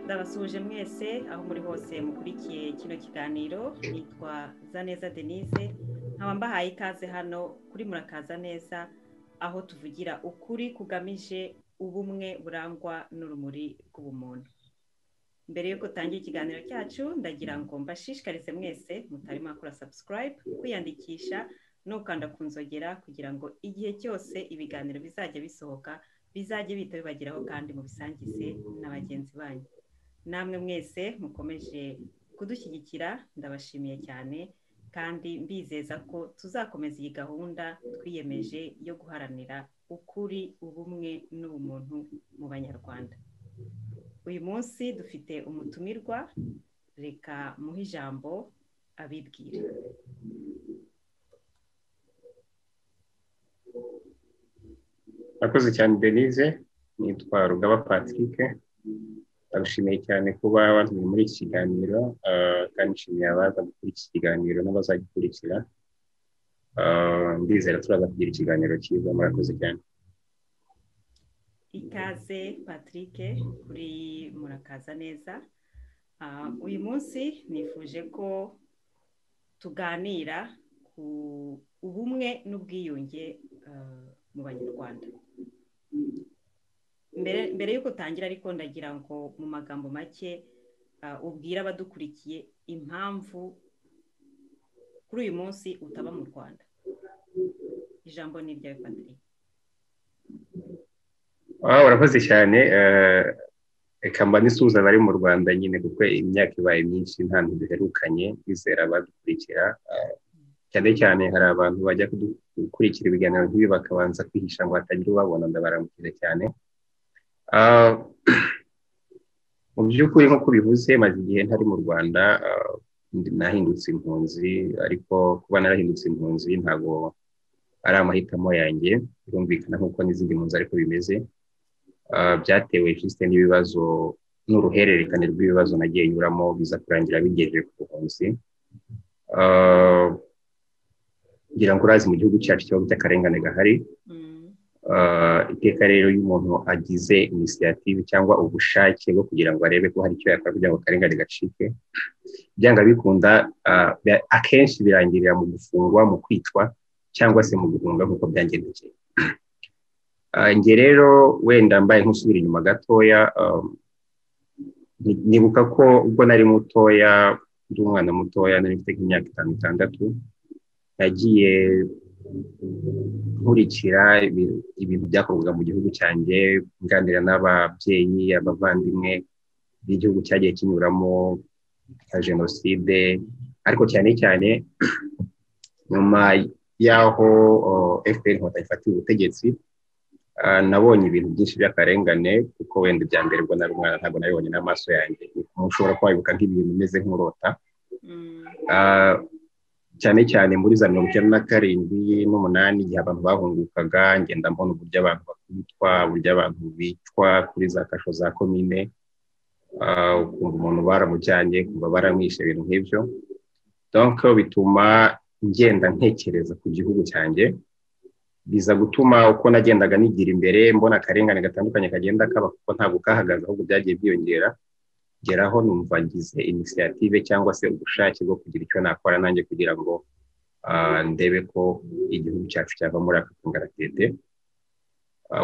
ndabasuhuje mwese aho muri hose mukurikiye kino kiganiro. Nitwa Zaneza Denise, nkaba mbahaye ikaze hano kuri Murakaza Neza, aho tuvugira ukuri kugamije ubumwe burangwa n'urumuri rw'ubumuntu. Mbere yuko tangira ikiganiro cyacu, ndagira ngo mbashishikarize mwese mutari mwakora subscribe, kwiyandikisha no kanda kunzogera kugira ngo igihe cyose ibiganiro bizajya bisohoka bizajye bihita bibageraho kandi mubisangize na bagenzi banyu. Namwe mwese mukomeje kudushyigikira, ndabashimiye cyane kandi mbizeza ko tuzakomeza iyi gahunda twiyemeje yo guharanira ukuri, ubumwe n'ubumuntu mu Banyarwanda. Uyu munsi dufite umutumirwa, reka muhe ijambo abibwire. Akoze cyane Denise, nitwa Rugaba Patrick. Ndabashimiye cyane kuba wantumiye muri iki kiganiro, kandi nshimiye abaza gukora iki kiganiro n'abazagikurikira. Ndizera turaza kugira ikiganiro cyiza. Murakoze cyane. Ikaze Patrick kuri Murakaza Neza. Uyu munsi nifuje ko tuganira ku ubumwe n'ubwiyunge mu Banyarwanda. Mbere yuko tangira ariko ndagira ngo mu magambo make ubwira abadukurikiye impamvu kuri uyu munsi utaba mu Rwanda. Ijambo ni ryawe Patrick. Urakoze cyane. Reka mba nisuhuza abari mu Rwanda nyine kuko imyaka ibaye myinshi nta ntu duherukanye. Bizera abadukurikira, cyane cyane hari abantu bajya gukurikira ibiganiro nk'ibi bakabanza kwihisha ngo hatagira ubabona. Ndabaramukije cyane. Mu by'ukuri nk'uko bivuze, maze igihe ntari mu Rwanda. Nahindutse impunzi, ariko kuba narahindutse impunzi ntabwo ari amahitamo yanjye. Birumvikana nk'uko n'izindi mpunzi ariko bimeze. Byatewe juste n'ibibazo n'uruhererekane rw'ibibazo nagiye nyuramo biza kurangira bigejeje ku buhunzi. Ngira ngo urazi mu gihugu cyacu ikibazo cy'akarengane gahari. Iteka rero iyo umuntu agize initiative cyangwa ubushake bwo kugira ngo arebe ko hari icyo yakora kugira ngo akarengane gacike, byanga bikunda akenshi birangirira mu gufungwa, mu kwicwa cyangwa se mu guhunga nk'uko byangendekeye. Nge rero wenda mbaye nk'usubira inyuma gatoya, nibuka ko ubwo nari mutoya, ndi umwana mutoya, nari mfite nk'imyaka 5-6, nagiye nkurikira ibintu byakorwaga mu gihugu cyanjye, nganira n'ababyeyi, abavandimwe b'igihugu cyagiye kinyuramo nka jenoside. Ariko cyane cyane nyuma y'aho FPR Inkotanyi ifatiye ubutegetsi, nabonye ibintu byinshi by'akarengane, kuko wenda ibya mbere ubwo nari umwana ntabwo nabibonye n'amaso yanjye. Mushobora kubibuka nk'ibintu bimeze nk'urota. Cyane cyane muri za 1997 igihe abantu bahungukaga, ngenda mbona uburyo abantu bakubitwa, uburyo abantu bicwa kuri za kasho za komine. Ukumva umuntu baramujyanye, kumva baramwishe, ibintu nk'ibyo. Donc bituma ngenda ntekereza ku gihugu cyanjye, biza gutuma uko nagendaga nigira imbere mbona akarengane gatandukanye kagenda kaba, kuko ntabwo kahagaze ahubwo byagiye byiyongera. Geraho numva ngize initiative cyangwa se ubushake bwo kugira icyo nakora nanjye kugira ngo ndebe ko igihugu cyacu cyava muri aka kangaratete.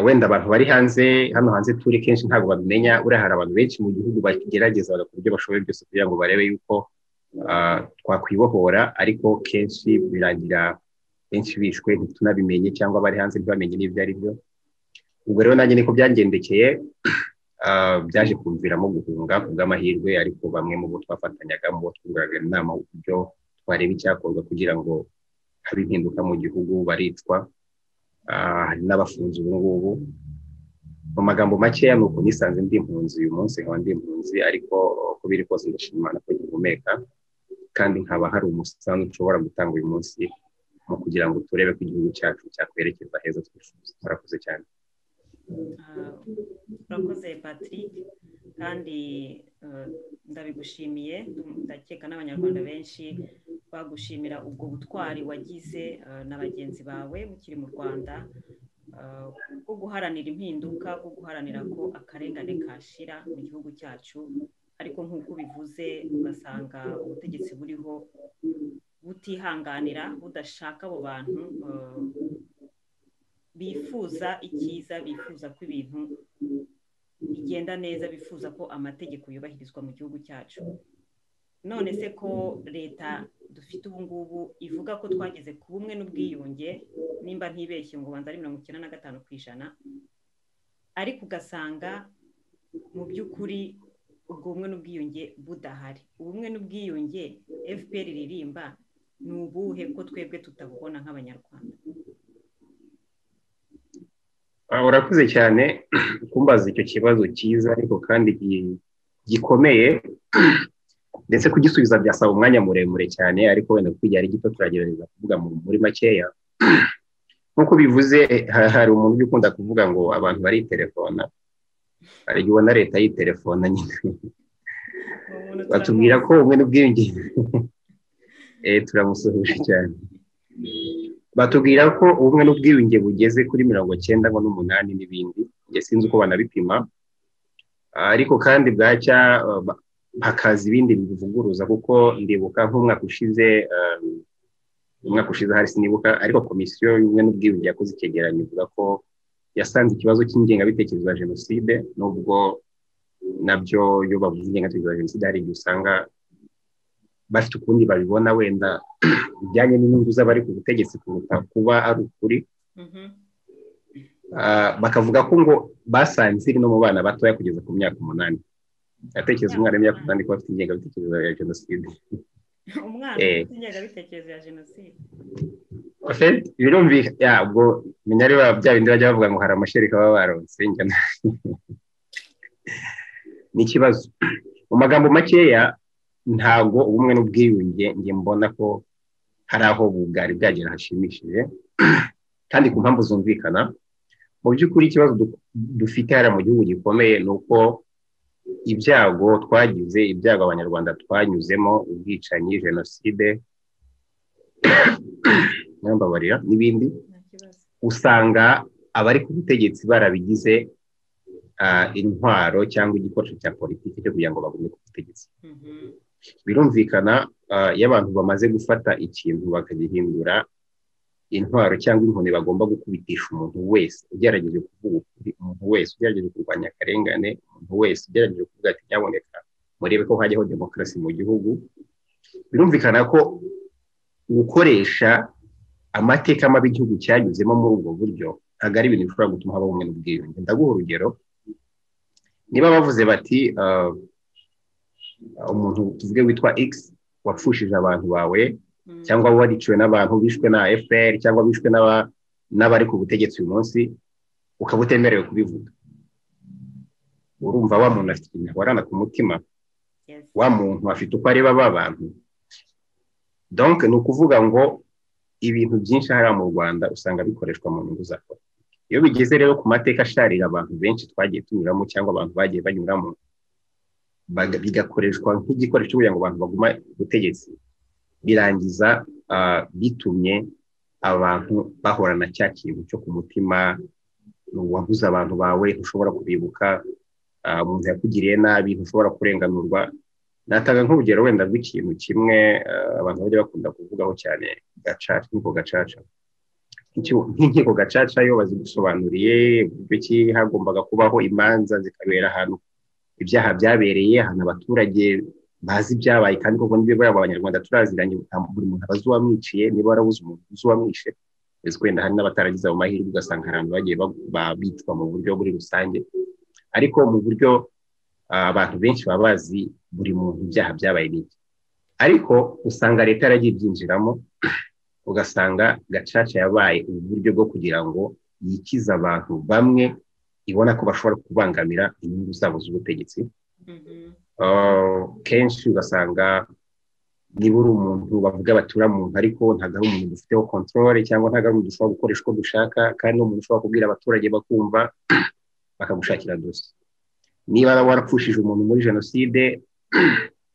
Wenda abantu bari hanze, hano hanze turi kenshi ntabwo babimenya. Uriya hari abantu benshi mu gihugu bagerageza bagakora ibyo bashoboye byose kugira ngo barebe yuko twakwibohora, ariko kenshi birangira benshi bishwe ntitunabimenye, cyangwa bari hanze ntibamenye n'ibyo ari byo. Ubwo rero nanjye niko byangendekeye. Byaje kumviramo guhunga ku bw'amahirwe, ariko bamwe mu bo twafatanyaga, mu bo twunguraga inama uburyo twareba icyakorwa kugira ngo habe impinduka mu gihugu baricwa. Hari n'abafunze ubu ngubu. Mu magambo makeya ni uko nisanze ndi impunzi uyu munsi, nkaba ndi impunzi, ariko uko biri kose ndashima Imana ko ngihumeka, kandi nkaba hari umusanzu ushobora gutanga uyu munsi mu kugira ngo turebe ko igihugu cyacu cyakwerekeza heza twifuza. Murakoze cyane. Urakoze Patrick, kandi ndabigushimiye. Ndakeka n'abanyarwanda benshi bagushimira ubwo butwari wagize na bagenzi bawe mukiri mu Rwanda bwo guharanira impinduka, bwo guharanira ko akarengane kashira mu gihugu cyacu, ariko nk'uko bivuze ugasanga ubutegetsi buriho butihanganira, budashaka abo bantu bifuza icyiza, bifuza ko ibintu bigenda neza, bifuza ko amategeko yubahirizwa mu gihugu cyacu. None se ko leta dufite ubu ngubu ivuga ko twageze ku bumwe n'ubwiyunge, nimba ntibeshye ngo banza ari 95%, ariko ugasanga mu by'ukuri ubwo bumwe n'ubwiyunge budahari. Ubumwe n'ubwiyunge FPR ririmba ni ubuhe ko twebwe tutabubona nk'abanyarwanda? Urakoze cyane kumbaza icyo kibazo cyiza ariko kandi gikomeye, ndetse kugisubiza byasaba umwanya muremure cyane, ariko wenda kuko ari gito turagerageza kuvuga muri makeya. Nk'uko bivuze, hari umuntu ukunda kuvuga ngo abantu bari telefona, hari igihe ubona leta yitelefona nyine batubwira ko ubumwe n'ubwiyunge turamusuhuje cyane, batubwira ko ubumwe n'ubwiyunge bugeze kuri 98 n'ibindi, njye sinzi uko banabipima, ariko kandi bwacya hakaza ibindi bivuguruza, kuko ndibuka nk'umwaka ushize hari sinibuka, ariko komisiyo y'ubumwe n'ubwiyunge yakoze icyegeranyo ivuga ko yasanze ikibazo cy'ingengabitekerezo ya jenoside, nubwo nabyo iyo bavuze ingengabitekerezo ya jenoside hari igihe usanga bafite ukundi babibona, wenda bijyanye n'inyungu z'abari ku butegetsi kuruta kuba ari ukuri. Bakavuga ko ngo basanze iri no mu bana batoya kugeza ku myaka 8. Atekereza umwana w'imyaka 8 ko afite ingengabitekerezo ya jenoside. Umwana ufite ingengabitekerezo ya jenoside birumvikana, ubwo menya ari bya bindi bajya bavuga ngo hari amashereka baba baronse n'ikibazo. Mu magambo makeya, ntabwo ubumwe n'ubwiyunge njye mbona ko hari aho bwari bwagera hashimishije, kandi ku mpamvu zumvikana. Mu by'ukuri ikibazo dufite hariya mu gihugu gikomeye ni uko ibyago twagize, ibyago abanyarwanda twanyuzemo, ubwicanyi, jenoside n'imbabarira n'ibindi, usanga abari ku butegetsi barabigize intwaro cyangwa igikoresho cya politiki cyo kugira ngo bagume ku butegetsi. Birumvikana, iyo abantu bamaze gufata ikintu bakagihindura intwaro cyangwa inkoni bagomba gukubitisha umuntu wese ugerageje kuvuga ukuri, umuntu wese ugerageje kurwanya akarengane, umuntu wese ugerageje kuvuga ati nyaboneka murebe ko hajyaho demokarasi mu gihugu, birumvikana ko gukoresha amateka mabi igihugu cyanyuzemo muri ubwo buryo ntabwo ari ibintu bishobora gutuma habaho ubumwe n'ubwiyunge. Ndaguha urugero. Niba bavuze bati umuntu tuvuge witwa X wapfushije abantu bawe, cyangwa wariciwe n'abantu bishwe na FPR cyangwa bishwe n'abari ku butegetsi uyu munsi, ukaba utemerewe kubivuga, urumva wa muntu afite ikintu warana ku mutima, wa muntu afite uko areba ba bantu. Donc ni ukuvuga ngo ibintu byinshi hariya mu Rwanda usanga bikoreshwa mu nyungu za politiki. Iyo bigeze rero ku mateka asharira abantu benshi twagiye tunyuramo cyangwa abantu bagiye banyuramo, bigakoreshwa nk'igikoresho kugira ngo abantu baguma ubutegetsi, birangiza bitumye abantu bahorana cya kintu cyo ku mutima, wabuze abantu bawe ntushobora kubibuka, umuntu yakugiriye nabi ntushobora kurenganurwa. Natanga nk'urugero wenda rw'ikintu kimwe abantu bajya bakunda kuvugaho cyane, gacaca, inkiko gacaca. Nk'inkiko gacaca yo bazigusobanuriye uburyo ki hagombaga kubaho imanza zikabera ahantu ibyaha byabereye, ahantu abaturage bazi ibyabaye, kandi koko niba baba abanyarwanda turaziranye, buri muntu abazi uwamwiciye, niba warabuze umuntu uzi uwamwishe, ese wenda hari n'abataragize mu mahirwe ugasanga abantu bagiye babicwa mu buryo muri rusange, ariko mu buryo abantu benshi baba bazi buri muntu ibyaha byabaye n'iki. Ariko usanga leta yaragiye ibyinjiramo, ugasanga gacaca yabaye uburyo bwo kugira ngo yikize abantu bamwe ibona ko bashobora kubangamira inyungu zabo z'ubutegetsi. Kenshi ugasanga niba uri umuntu bavuga batura muntu, ariko ntabwo ari umuntu dufiteho control, cyangwa ntabwo ari umuntu dushobora gukoresha uko dushaka, kandi n'umuntu ushobora kubwira abaturage bakumva bakagushakira dosiye. Niba warapfushije umuntu muri jenoside,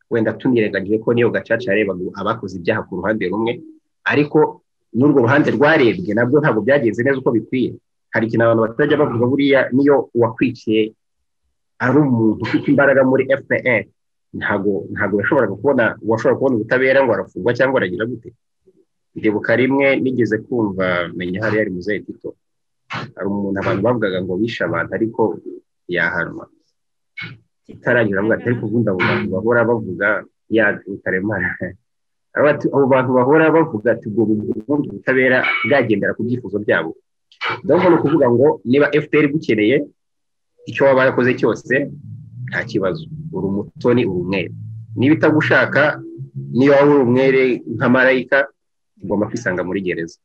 wenda tunirengagije ko niyo gacaca yareba abakoze ibyaha ku ruhande rumwe, ariko n'urwo ruhande rwarebwe nabwo ntabwo byagenze neza uko bikwiye. hari ikintu abantu batajya bavuga buriya niyo uwakwiciye ari umuntu ufite imbaraga muri FPR ntabwo yashoboraga kubona ubutabera ngo arafungwa cyangwa aragira gute. Ndibuka rimwe nigeze kumva menya hari yari Muzehe Tito, hari umuntu abantu bavugaga ngo bishe abantu ariko yahanwa itarangira avuga ati ariko ubundi abo bantu bahora bavuga Rutaremara abo bantu bahora bavuga ati ubwo ubundi ubutabera bwagendera ku byifuzo byabo. Donc ni ukuvuga ngo niba FPR gukeneye icyo waba yakoze cyose nta kibazo, uri umutoni uri umwere. Niba itagushaka niyo waba uri umwere nka marayika ugomba kwisanga muri gereza.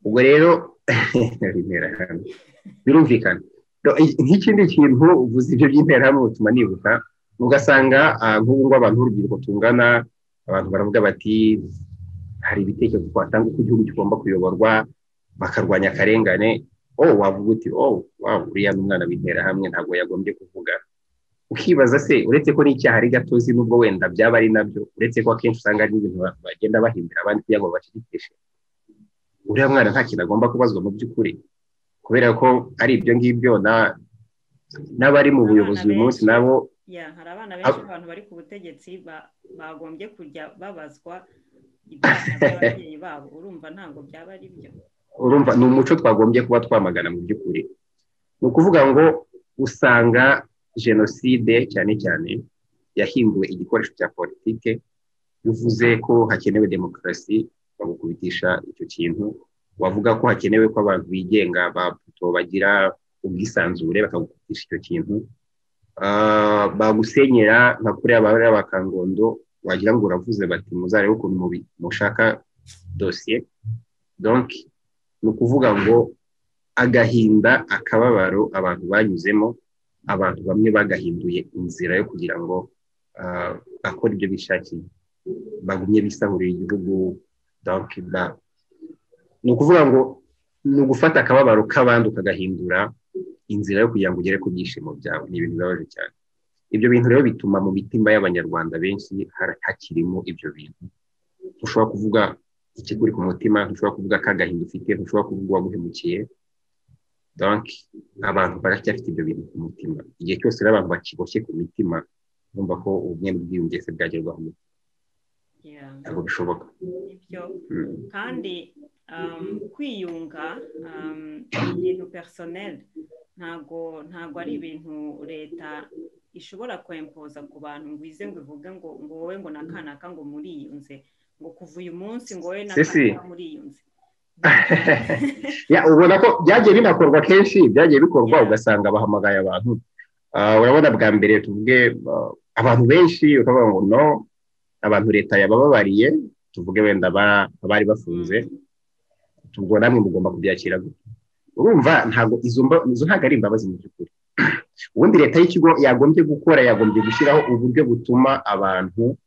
Ubwo rero birumvikana. Nk'ikindi kintu uvuze ibyo by'interahamwe bituma nibuka, ugasanga nk'ubu ngo abantu b'urubyiruko tungana, abantu baravuga bati hari ibitekerezo twatanga uko igihugu kigomba kuyoborwa bakarwanya akarengane. Wavuga uti uriya n'umwana w'interahamwe ntabwo yagombye kuvuga. Ukibaza se uretse ko n'icyaha ari gatozi nubwo wenda byaba ari nabyo, uretse ko akenshi usanga ari ibintu bagenda bahimbira abandi kugira ngo bacecekeshe, uriya mwana nta kintu agomba kubazwa mu by'ukuri, kubera ko ari ibyo ngibyo n'abari mu buyobozi uyu munsi nabo hari abana benshi abantu bari ku butegetsi bagombye kujya babazwa ibyaha by'ababyeyi babo. Urumva ntabwo byaba ari byo. Urumva ni umuco twagombye kuba twamagana mu by'ukuri. Ni ukuvuga ngo usanga jenoside cyane cyane yahinduwe igikoresho cya politike. Bivuze ko hakenewe demokarasi bagukubitisha icyo kintu, wavuga ko hakenewe ko abantu bigenga bagira ubwisanzure bakagukubitisha icyo kintu, bagusenyera nka kuri abari bakangondo wagira ngo uravuze bati muzarebe ukuntu mushaka dosiye. Donc ni ukuvuga ngo agahinda akababaro abantu banyuzemo, abantu bamwe bagahinduye inzira yo kugira ngo bakora ibyo bishakiye, bagumye bisahurira igihugu. Donc ni ukuvuga ngo ni ugufata akababaro k'abandi ukagahindura inzira yo kugira ngo ugere ku byishimo byawe. Ni ibintu bibabaje cyane. Ibyo bintu rero bituma mu mitima y'abanyarwanda benshi hakirimo ibyo bintu. Ushobora kuvuga ikiguri ku mutima, ntushobora kuvuga k'agahinda ufite, ntushobora kuvuga uwaguhemukiye. Donc abantu baracyafite ibyo bintu ku mutima. Igihe cyose rero abantu bakiboshye ku mitima, bumva ko ubumwe n'ubwiyunge se bwagerwaho ntabwo bishoboka. Ibyo kandi kwiyunga ibintu personnel ntabwo ari ibintu leta ishobora kwempoza ku bantu ngo ize ngo ivuge ngo wowe ngo nakanaka ngo muriyunze, ngo kuva uyu munsi ngo wowe nakanaka muriyunze. Ubona ko byagiye binakorwa kenshi, byagiye bikorwa ugasanga bahamagaye abantu. Urabona bwa mbere tuvuge abantu benshi ukavuga ngo no, abantu leta yabababariye, tuvuge wenda abari bafunze, tubwo namwe mugomba kubyakira gute. Urumva ntabwo izo ntabwo ari imbabazi mu by'ukuri. Ubundi leta y'ikigo yagombye gushyiraho uburyo butuma abantu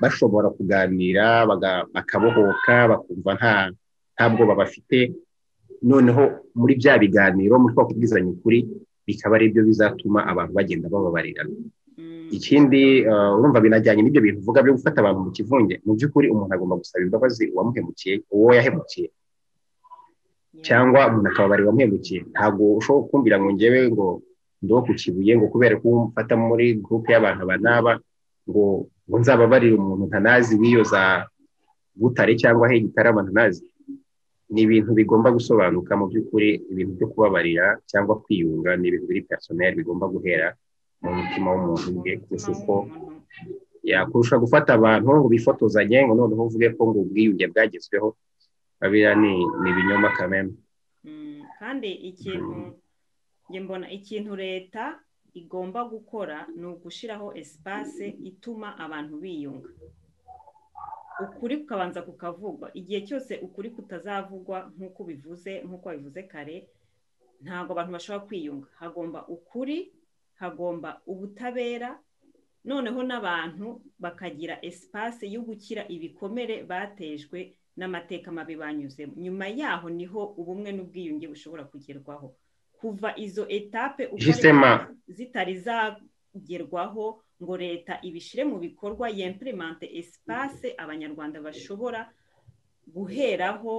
bashobora kuganira bakabohoka, bakumva ntabwo babafite. Noneho muri bya biganiro muri kwa kubwizanya ukuri bikaba ari byo bizatuma abantu bagenda bababarirana. Ikindi urumva binajyanye n'ibyo bintu uvuga byo gufata abantu mu kivunge. Mu by'ukuri umuntu agomba gusaba imbabazi uwamuhemukiye, uwo yahemukiye, cyangwa umuntu akababarira uwamuhemukiye. Ntabwo ushobora kumbwira ngo ngewe ngo ndo ku Kibuye ngo kubera ko umfata muri groupe y'abantu banaba ngo nzababarira umuntu ntanazi wiyoza Butare cyangwa he Gitarama ntanazi. Ni ibintu bigomba gusobanuka mu by'ukuri. Ibintu byo kubabarira cyangwa kwiyunga ni ibintu biri personnel, bigomba guhera mu mutima w'umuntu ubwe, kuko yakurusha gufata abantu ngo bifotozanye ngo noneho uvuge ko ngo ubwiyunge bwagezweho. Babira ni ibinyoma kameme. Kandi ikintu leta igomba gukora ni ugushyiraho espace ituma abantu biyunga. Ukuri kukabanza kukavugwa. Igihe cyose ukuri kutazavugwa nk'uko wabivuze kare, ntabwo abantu bashobora kwiyunga. Hagomba ukuri, hagomba ubutabera, noneho n'abantu bakagira espace yo gukira ibikomere batejwe n'amateka mabi banyuzemo. Nyuma yaho niho ubumwe n'ubwiyunge bushobora kugerwaho. Kuva izo etape zitari zagerwaho ngo leta ibishire mu bikorwa, y'implemente espace abanyarwanda bashobora guheraho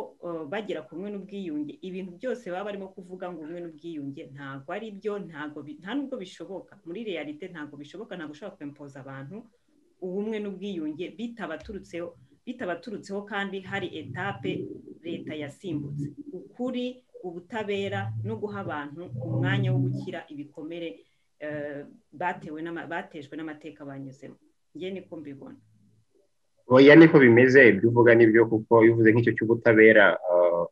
bagera ku bumwe n'ubwiyunge ibintu byose baba barimo kuvuga ngo ubumwe n'ubwiyunge ntabwo ari byo, nta nubwo bishoboka muri realite, ntabwo bishoboka, ntabwo ushobora kwempoza abantu ubumwe n'ubwiyunge bitabaturutseho kandi hari etape leta yasimbutse, ukuri, ubutabera no guha abantu umwanya wo gukira ibikomere batejwe n'amateka banyuzemo. Njye niko mbibona. oya niko bimeze, ibyo uvuga nibyo, kuko iyo uvuze nk'icyo cy'ubutabera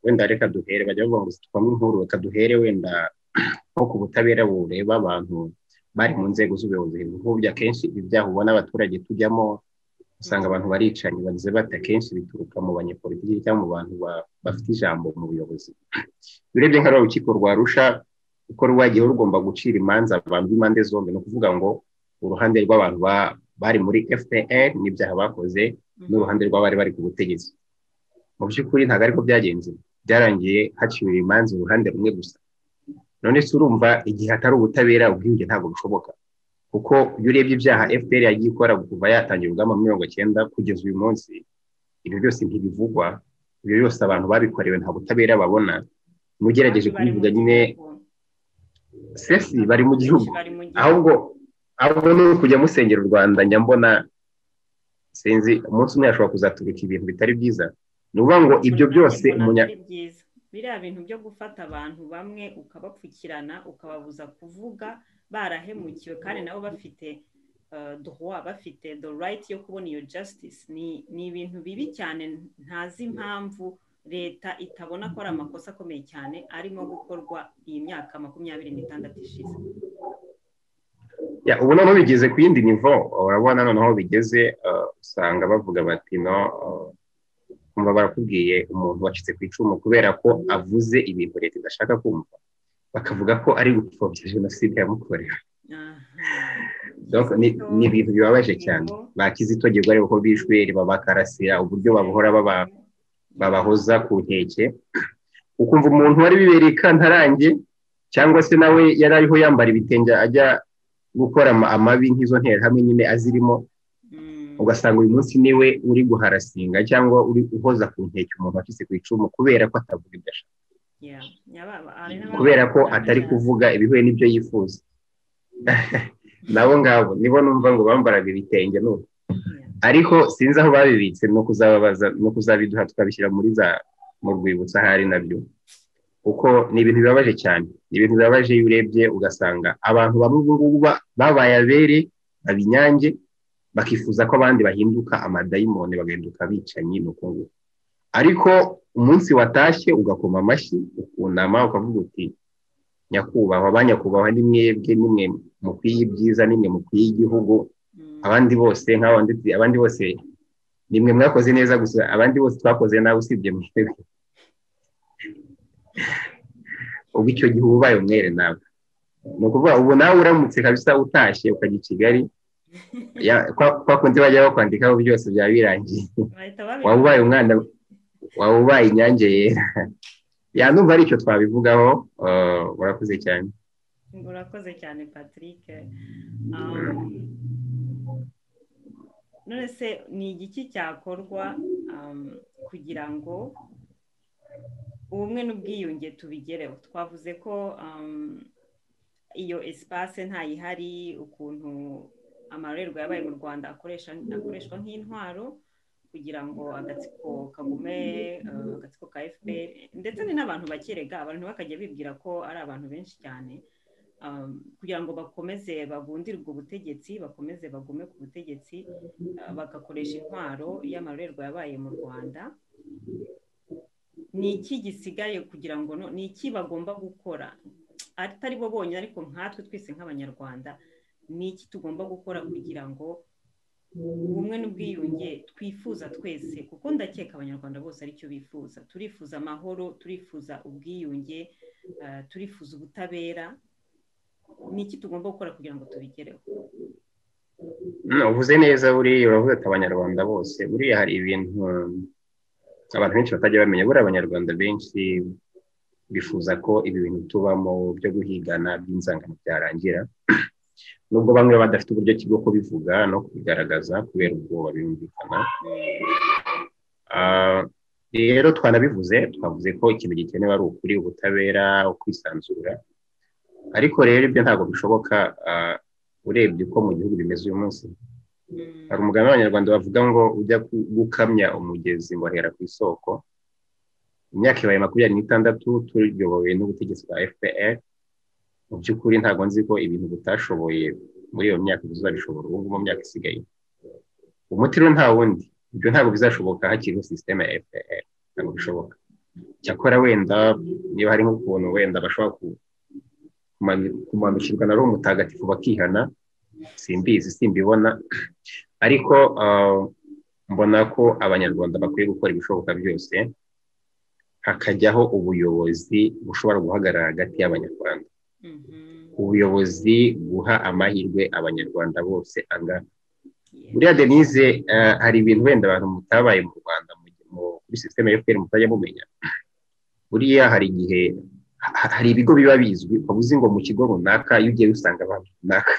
wenda reka duhere, bajya bavuga ngo twamo inkuru, reka duhere wenda nko ku butabera bureba abantu bari mu nzego z'ubuyobozi. Nk'ubu akenshi ibi byaha ubona abaturage tujyamo usanga abantu baricanye bagize bati akenshi bituruka mu banyepolitiki cyangwa mu bantu bafite ijambo mu buyobozi. Urebye nka urukiko rwa Arusha uko rwagiye rugomba gucira imanza abantu b'impande zombi, ni ukuvuga ngo uruhande rw'abantu bari muri FPR n'ibyaha bakoze n'uruhande rw'abari bari ku butegetsi. Mu by'ukuri ntabwo ariko byagenze, byarangiye haciwe imanza uruhande rumwe gusa. None se urumva igihe hatari ubutabera ubwiyunge ntabwo bushoboka, kuko iyo urebye ibyaha FPR yagiye ikora kuva yatangira urugamba mu 1990 kugeza uyu munsi, ibyo byose ntibivugwa, ibyo byose abantu babikorewe nta butabera babona. Mugerageje kubivuga nyine sesi bari mu gihugu, ahubwo ni ukujya musengera u Rwanda. Nyambona sinzi umunsi umwe ashobora kuzaturika ibintu bitari byiza. Ni ukuvuga ngo ibyo byose biriya bintu byo gufata abantu bamwe ukabapfukirana ukababuza kuvuga barahemukiwe kandi nabo bafite droit, bafite the right yo kubona iyo justice, ni ibintu bibi cyane. Ntazi impamvu leta itabona ko ari amakosa akomeye cyane arimo gukorwa iyi myaka 26 ishize. ubu noneho bigeze ku yindi nivo, urabona noneho bigeze usanga bavuga bati no kumva barakubwiye umuntu wacitse ku icumu kubera ko avuze ibintu leta idashaka kumva, bakavuga ko ari gupfobya jenoside yamukorewe. Ni ibintu bibabaje cyane. Bakizito Gigwa ariko bishwe babakarasira uburyo babohora babahoza ku nkeke, ukumva umuntu wari bibereka ntarange cyangwa se nawe yari ariho yambara ibitenge ajya gukora amabi nk'izo ntera hamwe nyine azirimo, ugasanga uyu munsi niwe uri guharasinga cyangwa uri uhoza ku nkeke umuntu wacitse ku icumu kubera ko atavuga ibyo ashaka, kubera ko atari kuvuga ibihuye n'ibyo yifuza. Nabo ngabo nibo numva ngo bambaraga ibitenge n'ubu, ariko sinzi aho babibitse, no kuzababaza no kuzabiduha tukabishyira mu rwibutso ahari nabyo, kuko ni ibintu bibabaje cyane. Ni ibintu bibabaje iyo urebye ugasanga abantu bamwe ubu ngubu babaye abere abinyange, bakifuza ko abandi bahinduka amadayimoni bagahinduka abicanyi nuko nguko. Ariko umunsi watashye ugakoma amashyi ukunama ukavuga uti nyakubahwa, abanyakubahwa ni mwebwe, nimwe mukwiye ibyiza, nimwe mukwiye igihugu, abandi bose nk'abandi, abandi bose nimwe mwakoze neza, gusa abandi bose twakoze nawe usibye mwebwe. Ubwo icyo gihe ubaye umwere nawe, ni ukuvuga ubu nawe uramutse kabisa utashye ukajya i Kigali, kwa kundi bajya bakwandikaho byose byaba birangiye, waba ubaye umwana, waba ubaye inyange yera. Numva ari icyo twabivugaho. Urakoze cyane. Urakoze cyane Patrick. None se ni igiki cyakorwa kugira ngo ubumwe n'ubwiyunge tubigereho? Twavuze ko iyo espace ntayihari, ukuntu amarorerwa yabaye mu Rwanda akoreshwa nk'intwaro kugira ngo agatsiko kagume, agatsiko ka FPR, ndetse ni n'abantu bakerega abantu bakajya bibwira ko ari abantu benshi cyane, kugira ngo bakomeze bagundire ubwo butegetsi, bakomeze bagume ku butegetsi, bagakoresha intwaro y'amarorerwa yabaye mu Rwanda. Ni iki gisigaye kugira ngo ni iki bagomba gukora, atari bo bonyine ariko nkatwe twese nk'abanyarwanda, ni iki tugomba gukora kugira ngo ubumwe n'ubwiyunge twifuza twese, kuko ndakeka abanyarwanda bose aricyo bifuza. Turifuza amahoro, turifuza ubwiyunge, turifuza ubutabera. Ni iki tugomba gukora kugira ngo tubigereho? Uvuze neza, buriya uravuga ati abanyarwanda bose. Buriya hari ibintu abantu benshi batajya bamenya. Buriya abanyarwanda benshi bifuza ko ibi bintu tubamo byo guhigana by'inzangano byarangira, nubwo bamwe badafite uburyo bwo kubivuga no kubigaragaza kubera ubwoba birumvikana. rero twavuze ko ikintu gikenewe ari ukuri, ubutabera, ukwisanzura, ariko rero ibyo ntabwo bishoboka urebye uko mu gihugu bimeze uyu munsi. Hari umugani w'abanyarwanda bavuga ngo ujya gukamya umugezi ngo ahera ku isoko. Imyaka ibaye 26 tuyobowe n'ubutegetsi bwa FPR. Mu by'ukuri ntabwo nzi ko ibintu butashoboye muri iyo myaka bizabishobora ubu mu myaka isigaye. Umuti rero nta wundi, ibyo ntabwo bizashoboka hakiriho systeme ya FPR, ntabwo bishoboka. Cyakora wenda niba hari nk'ukuntu wenda bashobora kumanukirwa na roho mutagatifu bakihana, simbizi simbibona, ariko mbona ko abanyarwanda bakwiye gukora ibishoboka byose hakajyaho ubuyobozi bushobora guhagarara hagati y'abanyarwanda, ubuyobozi buha amahirwe abanyarwanda bose angana. Buriya Denise, hari ibintu wenda abantu mutabaye mu Rwanda kuri systeme ya FPR mutajya mumenya. Buriya hari igihe hari ibigo biba bizwi, ukaba uzi ngo mu kigo runaka iyo ugiye usanga abantu runaka,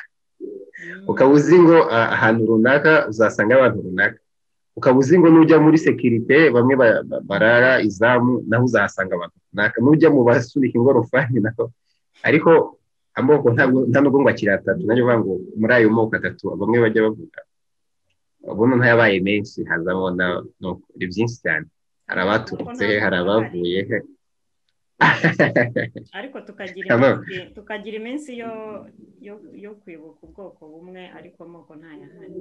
ukaba uzi ngo ahantu runaka uzasanga abantu runaka, ukaba uzi ngo nujya muri securite bamwe barara izamu naho uzahasanga abantu runaka, nujya mu basunika ingorofani naho. Ariko amoko nta nubwo ngo akiri atatu, nanjye uvuga ngo muri ayo moko atatu bamwe bajya bavuga ubuno ntayabaye menshi, hazamo no byinshi cyane, hari abaturutse, hari abavuye ariko tukagira iminsi yo kwibuka ubwoko bumwe, ariko amoko ntayahari.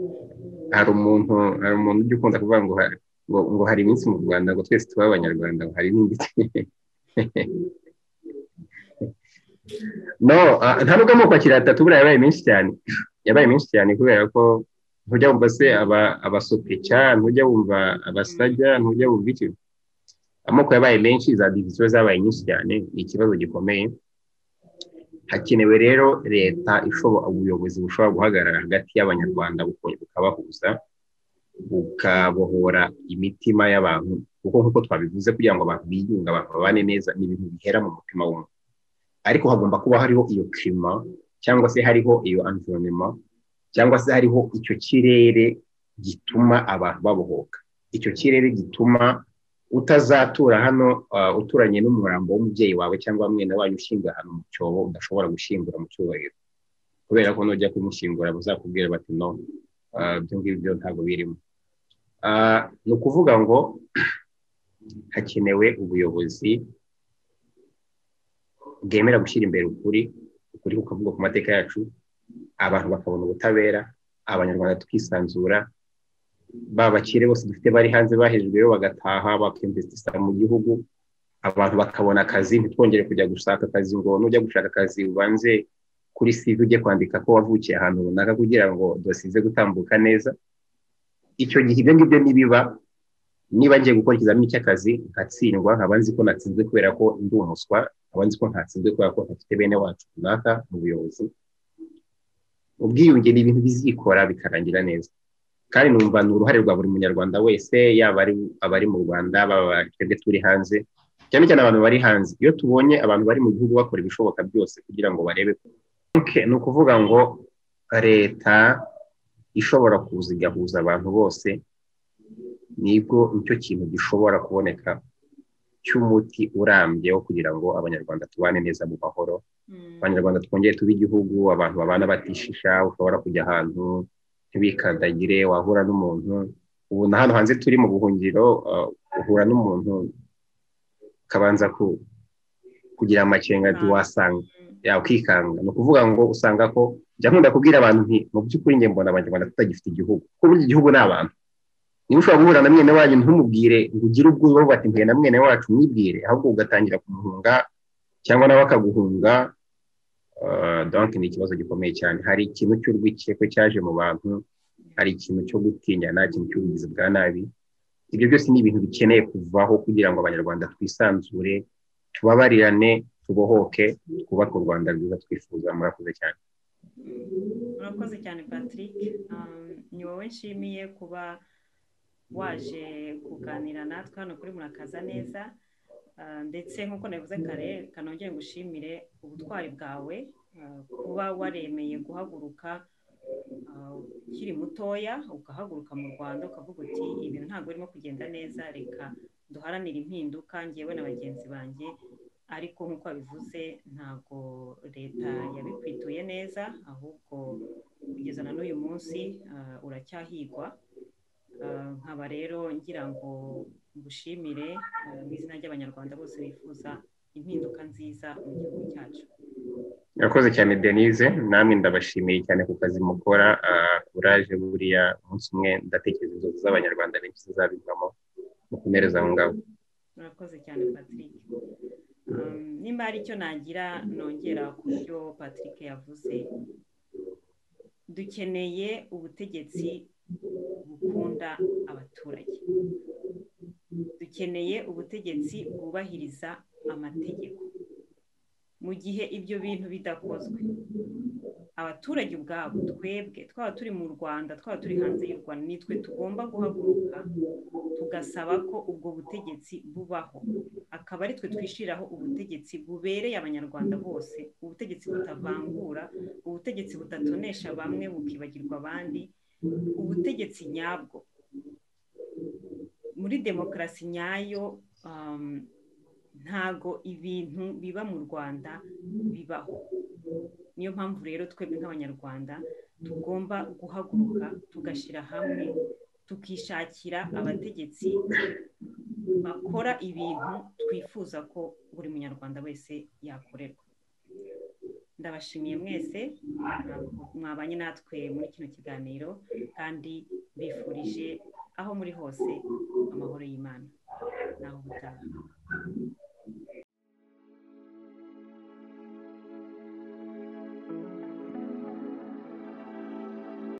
Hari umuntu ujya ukunda kuvuga ngo hari iminsi mu Rwanda ngo twese tuba abanyarwanda, ngo hari n'indi no, nta nubwo amoko akiri atatu, buriya yabaye menshi cyane kubera ko ntujya wumva se abasopeca, ntujya wumva abasajya, ntujya wumva iki. Amoko yabaye menshi, za diviziyo zabaye nyinshi cyane, ni ikibazo gikomeye. Hakenewe rero leta ubuyobozi bushobora guhagarara hagati y'abanyarwanda bukabahuza, bukabohora imitima y'abantu, kuko nk'uko twabivuze kugira ngo abantu biyunga, abantu babane neza, ni ibintu bihera mu mutima w'umuntu. Ariko hagomba kuba hariho iyo klima, cyangwa se hariho iyo environnement, cyangwa se hariho icyo kirere gituma abantu babohoka, icyo kirere gituma utazatura hano uturanye n'umurambo w'umubyeyi wawe cyangwa mwene wanyu ushyinguye ahantu mu cyobo udashobora gushyingura mu cyubahiro, kubera ko nujya kumushyingura bazakubwira bati no, ibyo ngibyo ntabwo birimo. Ni ukuvuga ngo hakenewe ubuyobozi bwemera gushyira imbere ukuri kukavuga ku mateka yacu, abantu bakabona ubutabera, abanyarwanda tukisanzura, babakire bose dufite bari hanze bahejweyo bagataha bakinvestisa mu gihugu, abantu bakabona akazi, ntitwongere kujya gushaka akazi ngo nujya gushaka akazi ubanze kuri CV ujye kwandika ko wavukiye ahantu runaka kugira ngo dosize gutambuka neza. Icyo gihe ibyo ngibyo nibiba, niba ngiye gukora ikizamini cy'akazi nkatsindwa, nkaba nzi ko natsinzwe kubera ko ndi umuswa, nkaba nzi ko ntatsinzwe kubera ko ntafite bene wacu runaka mu buyobozi, ubwiyunge ni ibintu bizikora bikarangira neza. Kandi numva ni uruhare rwa buri munyarwanda wese, yaba abari mu Rwanda, baba twebwe turi hanze, cyane cyane abantu bari hanze. Iyo tubonye abantu bari mu gihugu bakora ibishoboka byose kugira ngo barebe, ni ukuvuga ngo leta ishobora kuza igahuza abantu bose, nibwo nicyo kintu gishobora kuboneka cy'umuti urambye wo kugira ngo abanyarwanda tubane neza mu mahoro, abanyarwanda twongere tuba igihugu abantu babana batishisha. Ushobora kujya ahantu ntibikandagire, wahura n'umuntu, ubu na hano hanze turi mu buhungiro, uhura n'umuntu ukabanza kugira amakenga wasanga yakikanga. Ni ukuvuga ngo usanga ko njya nkunda kubwira abantu nti mu by'ukuri njye mbona abanyarwanda tutagifite igihugu, kuko burya igihugu ni abantu. Niba ushobora guhura na mwene wanyu ntumubwire ngo ugire ubwoba bati mpuye na mwene wacu, mwibwire, ahubwo ugatangira kumuhunga cyangwa nawe akaguhunga. Donc ni ikibazo gikomeye cyane. Hari ikintu cy'urwikekwe cyaje mu bantu, hari ikintu cyo gutinyana, ikintu cy'ubugizi bwa nabi. Ibyo byose ni ibintu bikeneye kuvaho kugira ngo abanyarwanda twisanzure, tubabarirane, tubohoke, twubake u Rwanda rwiza twifuza. Murakoze cyane. Murakoze cyane Patrick, ni wowe nshimiye kuba waje kuganira natwe hano kuri Murakaza Neza, ndetse nk'uko nabivuze kare, kanongere ngushimire ubutwari bwawe, kuba waremeye guhaguruka ukiri mutoya, ugahaguruka mu Rwanda ukavuga uti ibintu ntabwo birimo kugenda neza, reka duharanira impinduka ngewe na bagenzi banjye ariko nk'uko babivuze ntabwo leta yabikwituye neza ahubwo kugeza na n'uyu munsi uracyahigwa nkaba rero ngira ngo ngushimire mu izina ry'abanyarwanda bose bifuza impinduka nziza mu gihugu cyacu. Murakoze cyane Denise, namwe ndabashimiye cyane ku kazi mukora, kuraje buriya umunsi umwe ndatekereza inzozi z'abanyarwanda benshi zizabivamo mukomereza aho ngaho. Murakoze cyane Patrick. Nimba hari icyo nagira nongera ku byo Patrick yavuze, dukeneye ubutegetsi bukunda abaturage, dukeneye ubutegetsi bwubahiriza amategeko. Mu gihe ibyo bintu bidakozwe, abaturage ubwabo twebwe twaba turi mu Rwanda twaba turi hanze y'u Rwanda nitwe tugomba guhaguruka tugasaba ko ubwo butegetsi bubaho, akaba ari twe twishiraho ubutegetsi bubereye abanyarwanda bose, ubutegetsi butavangura, ubutegetsi butatonesha bamwe bukibagirwa abandi, ubutegetsi nyabwo. Muri demokarasi nyayo ntago ibintu biba mu Rwanda bibaho. Niyo mpamvu rero twebwe nk'abanyarwanda tugomba guhaguruka tugashyira hamwe tukishakira abategetsi bakora ibintu twifuza ko buri munyarwanda wese yakorerwa. Ndabashimiye mwese mwabanye natwe muri kino kiganiro kandi bifurije aho muri hose amahoro y'Imana naho ubutaha.